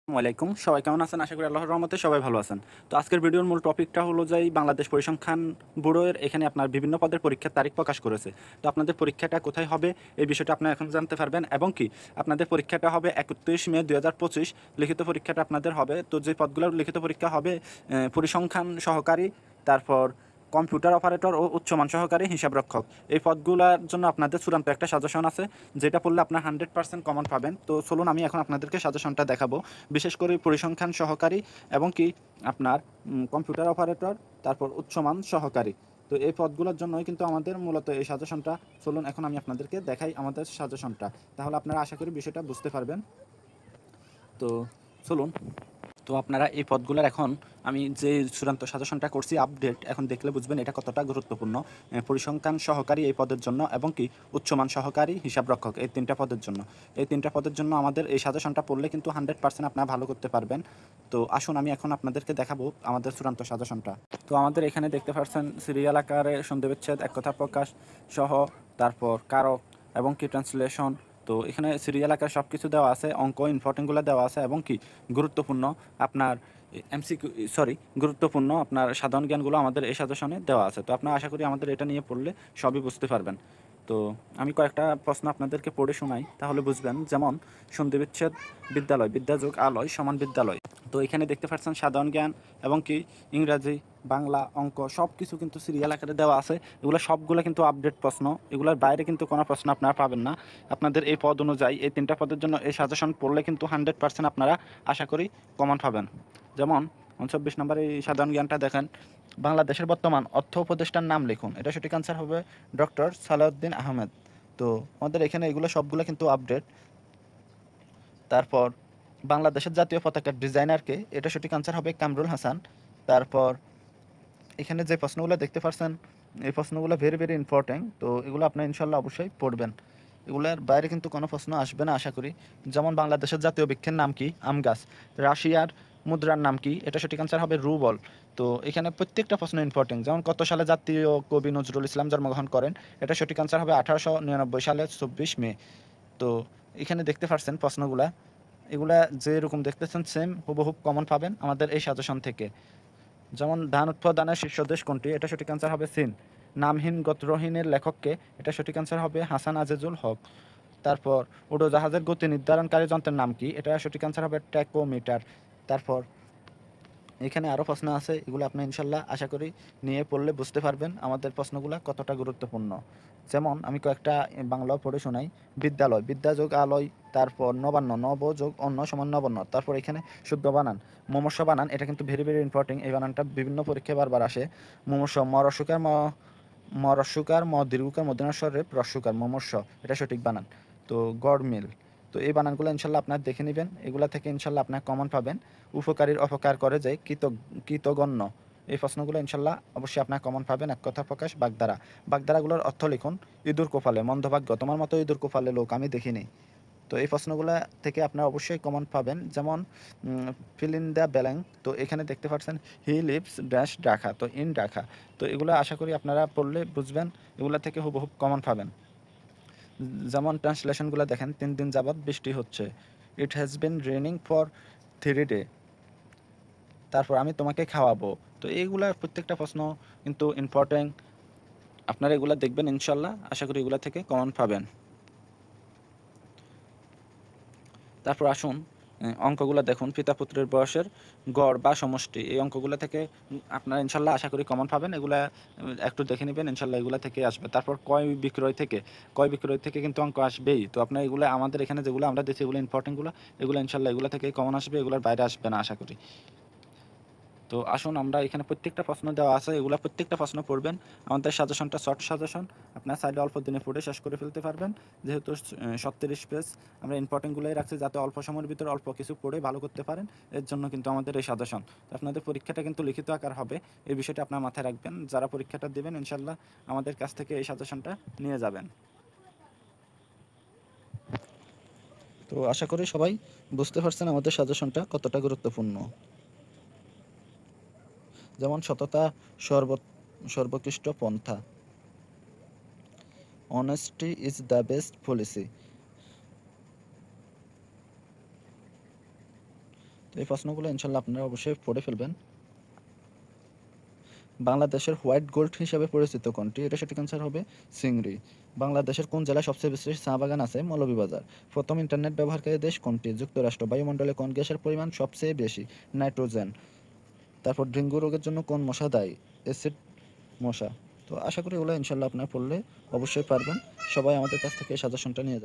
ওয়ালাইকুম, সবাই কেমন আছেন? আশা করি আল্লাহর রহমতে সবাই ভালো আছেন। তো আজকের ভিডিওর মূল টপিকটা হলো যে বাংলাদেশ পরিসংখ্যান ব্যুরোর এখানে আপনার বিভিন্ন পদের পরীক্ষার তারিখ প্রকাশ করেছে। তো আপনাদের পরীক্ষাটা কোথায় হবে এই বিষয়টা আপনারা এখন জানতে পারবেন, এবং কি আপনাদের পরীক্ষাটা হবে 31 মে 2025। লিখিত পরীক্ষাটা আপনাদের হবে। তো যে পদগুলোর লিখিত পরীক্ষা হবে পরিসংখ্যান সহকারী, তারপর কম্পিউটার অপারেটর ও উচ্চমান সহকারী হিসাবরক্ষক, এই পদগুলোর জন্য আপনাদের চূড়ান্ত একটা সাজেশন আছে, যেটা পড়লে আপনার 100% কমন পাবেন। তো চলুন আমি এখন আপনাদেরকে সাজেশনটা দেখাবো। বিশেষ করে পরিসংখ্যান সহকারী এবং কি আপনার কম্পিউটার অপারেটর, তারপর উচ্চমান সহকারী, তো এই পদগুলোর জন্যই কিন্তু আমাদের মূলত এই সাজেশনটা। চলুন এখন আমি আপনাদেরকে দেখাই আমাদের সাজেশনটা, তাহলে আপনারা আশা করি বিষয়টা বুঝতে পারবেন। তো চলুন। তো আপনারা এই পদগুলোর এখন আমি যে চূড়ান্ত সাজেশনটা করছি আপডেট, এখন দেখলে বুঝবেন এটা কতটা গুরুত্বপূর্ণ। পরিসংখ্যান সহকারী এই পদের জন্য এবং কি উচ্চমান সহকারী হিসাবরক্ষক, এই তিনটা পদের জন্য। এই তিনটা পদের জন্য আমাদের এই সাজেশনটা পড়লে কিন্তু 100% আপনারা ভালো করতে পারবেন। তো আসুন আমি এখন আপনাদেরকে দেখাবো আমাদের চূড়ান্ত সাজেশনটা। তো আমাদের এখানে দেখতে পাচ্ছেন সিরিয়াল আকারে সন্ধিবিচ্ছেদ, এক কথা প্রকাশ সহ, তারপর কারক এবং কি ট্রান্সলেশন। তো এখানে সিরিয়াল আকারে সব কিছু দেওয়া আছে, অঙ্ক ইম্পর্টেন্টগুলো দেওয়া আছে, এবং কি গুরুত্বপূর্ণ আপনার গুরুত্বপূর্ণ আপনার সাধারণ জ্ঞানগুলো আমাদের এই সাজেশনে দেওয়া আছে। তো আপনারা আশা করি আমাদের এটা নিয়ে পড়লে সবই বুঝতে পারবেন। তো আমি কয়েকটা প্রশ্ন আপনাদেরকে পড়ে শোনাই, তাহলে বুঝবেন। যেমন সন্ধিবিচ্ছেদ, বিদ্যালয়, বিদ্যাযোগ আলয় সমান বিদ্যালয়। তো এখানে দেখতে পাচ্ছেন সাধারণ জ্ঞান এবং কি ইংরাজি, বাংলা, অঙ্ক সব কিছু কিন্তু সিরিয়াল আকারে দেওয়া আছে। এগুলো সবগুলো কিন্তু আপডেট প্রশ্ন, এগুলোর বাইরে কিন্তু কোনো প্রশ্ন আপনারা পাবেন না। আপনাদের এই পদ অনুযায়ী এই তিনটা পদের জন্য এই সাজেশন পড়লে কিন্তু 100% আপনারা আশা করি কমন পাবেন। যেমন 29 নম্বরে এই সাধারণ জ্ঞানটা দেখেন, বাংলাদেশের বর্তমান অর্থ উপদেষ্টার নাম লিখুন। এটা সঠিক আনসার হবে ডক্টর সালাউদ্দিন আহমেদ। তো আমাদের এখানে এগুলো সবগুলো কিন্তু আপডেট। তারপর বাংলাদেশের জাতীয় পতাকার ডিজাইনারকে, এটা সঠিক আনসার হবে কামরুল হাসান। তারপর এখানে যে প্রশ্নগুলো দেখতে পাচ্ছেন, এই প্রশ্নগুলো ভেরি ভেরি ইম্পর্টেন্ট। তো এগুলো আপনার ইনশাল্লাহ অবশ্যই পড়বেন। এগুলোর বাইরে কিন্তু কোনো প্রশ্ন আসবে না আশা করি। যেমন বাংলাদেশের জাতীয় বৃক্ষের নাম কি? আম গাছ। রাশিয়ার মুদ্রার নাম কি? এটা সঠিক আনসার হবে রুবল। তো এখানে প্রত্যেকটা প্রশ্ন ইম্পর্টেন্ট। যেমন কত সালে জাতীয় কবি নজরুল ইসলাম জন্মগ্রহণ করেন? এটা সঠিক আনসার হবে 1899 সালের 24 মে। তো এখানে দেখতে পাচ্ছেন প্রশ্নগুলা, এগুলা যেরকম দেখতেছেন সেম হুবহুব কমন পাবেন আমাদের এই সাজেশন থেকে। যেমন ধান উৎপাদনের শীর্ষ দেশ কোনটি? এটা সঠিক আনসার হবে চীন। নামহীন গোত্রহীনের লেখককে? এটা সঠিক আনসার হবে হাসান আজিজুল হক। তারপর উড়োজাহাজের গতি নির্ধারণকারী যন্ত্রের নাম কি? এটা সঠিক আনসার হবে ট্যাকোমিটার। তারপর এখানে আরও প্রশ্ন আছে, এগুলো আপনি ইনশাল্লাহ আশা করি নিয়ে পড়লে বুঝতে পারবেন আমাদের প্রশ্নগুলো কতটা গুরুত্বপূর্ণ। যেমন আমি কয়েকটা বাংলাও পড়ে শোনাই। বিদ্যালয়, বিদ্যাযোগ আলয়, তারপর নবান্ন, নব যোগ অন্য সমান নবান্ন। তারপর এখানে শুদ্ধ বানান, মমস্য বানান, এটা কিন্তু ভেরি ভেরি ইম্পর্টেন্ট। এই বানানটা বিভিন্ন পরীক্ষায় বারবার আসে। মমস্য, ম রস্যকার, ম রস্যকার, ম দীর্ঘকার, মধ্যনাস্বর রেপ রস্যকার, মমস্য, এটা সঠিক বানান। তো গড়মিল। তো এই বানানগুলো ইনশাল্লাহ আপনার দেখে নেবেন, এগুলা থেকে ইনশাল্লাহ আপনার কমন পাবেন। উপকারীর অপকার করে যে কৃতগণ্য, এই প্রশ্নগুলো ইনশাল্লাহ অবশ্যই আপনার কমন পাবেন। এক কথা প্রকাশ, বাগধারা, বাগধারাগুলোর অর্থ লিখুন। ইঁদুর কোপালে, মন্দভাগ্য, তোমার মতো ইঁদুর কোপালে লোক আমি দেখিনি। তো এই প্রশ্নগুলো থেকে আপনারা অবশ্যই কমন পাবেন। যেমন ফিল ইন দ্য ব্ল্যাঙ্ক। তো এখানে দেখতে পাচ্ছেন হি লিভস ড্যাশ ঢাকা, তো ইন ঢাকা। তো এগুলো আশা করি আপনারা পড়লে বুঝবেন, এগুলো থেকে হুবহুব কমন পাবেন। যেমন ট্রান্সলেশনগুলো দেখেন, 3 দিন যাবৎ বৃষ্টি হচ্ছে। It has been raining for 3 day. তারপর আমি তোমাকে খাওয়াবো। তো এইগুলা প্রত্যেকটা প্রশ্ন কিন্তু ইম্পর্টেন্ট। আপনারা এগুলা দেখবেন ইনশাল্লাহ, আশা করি এগুলা থেকে কমন পাবেন। তারপর আসুন অঙ্কগুলো দেখুন, পিতা পুত্রের বয়সের গড় বা সমষ্টি, এই অঙ্কগুলো থেকে আপনারা ইনশাল্লাহ আশা করি কমন পাবেন। এগুলা একটু দেখে নেবেন, ইনশাল্লাহ এগুলো থেকে আসবে। তারপর ক্রয় বিক্রয় থেকে কিন্তু অঙ্ক আসবেই। তো আপনার এগুলো আমাদের এখানে যেগুলো আমরা দেখছি এগুলো ইম্পর্টেন্টগুলো, এগুলো ইনশাল্লাহ এগুলো থেকে কমন আসবে, এগুলোর বাইরে আসবে না আশা করি। তো আসুন আমরা এখানে প্রত্যেকটা প্রশ্ন দেওয়া আছে, এগুলো প্রত্যেকটা প্রশ্ন পড়বেন। আমাদের সাজেশনটা শর্ট সাজেশন, আপনার চাইলে অল্প দিনে পড়ে শেষ করে ফেলতে পারবেন। যেহেতু 37 পেজ, আমরা ইম্পর্টেন্টগুলোই রাখছি যাতে অল্প সময়ের ভিতরে অল্প কিছু পড়ে ভালো করতে পারেন। এর জন্য কিন্তু আমাদের এই সাজেশন। তো আপনাদের পরীক্ষাটা কিন্তু লিখিত আকার হবে, এই বিষয়টা আপনার মাথায় রাখবেন। যারা পরীক্ষাটা দেবেন ইনশাল্লাহ আমাদের কাছ থেকে এই সাজেশনটা নিয়ে যাবেন। তো আশা করি সবাই বুঝতে পারছেন আমাদের সাজেশনটা কতটা গুরুত্বপূর্ণ। যেমন সততা সর্বোৎকৃষ্ট পন্থা, honesty is the best policy. তো এই প্রশ্নগুলো ইনশাল্লাহ আপনারা অবশ্যই পড়ে ফেলবেন। বাংলাদেশের হোয়াইট গোল্ড হিসেবে পরিচিত কোনটি? এটা সঠিক অ্যান্সার হবে চিংড়ি। বাংলাদেশের কোন জেলায় সবচেয়ে বেশি চা বাগান আছে? মৌলভীবাজার। প্রথম ইন্টারনেট ব্যবহারকারী দেশ কোনটি? যুক্তরাষ্ট্র। বায়ুমণ্ডলে কোন গ্যাসের পরিমাণ সবচেয়ে বেশি? নাইট্রোজেন। তারপর ডেঙ্গু রোগের জন্য কোন মশা দায়ী? অ্যাসিড মশা। তো আশা করি এগুলো ইনশাল্লাহ আপনারা পড়লে অবশ্যই পারবেন। সবাই আমাদের কাছ থেকে এই সাজেশনটা নিয়ে যাবেন।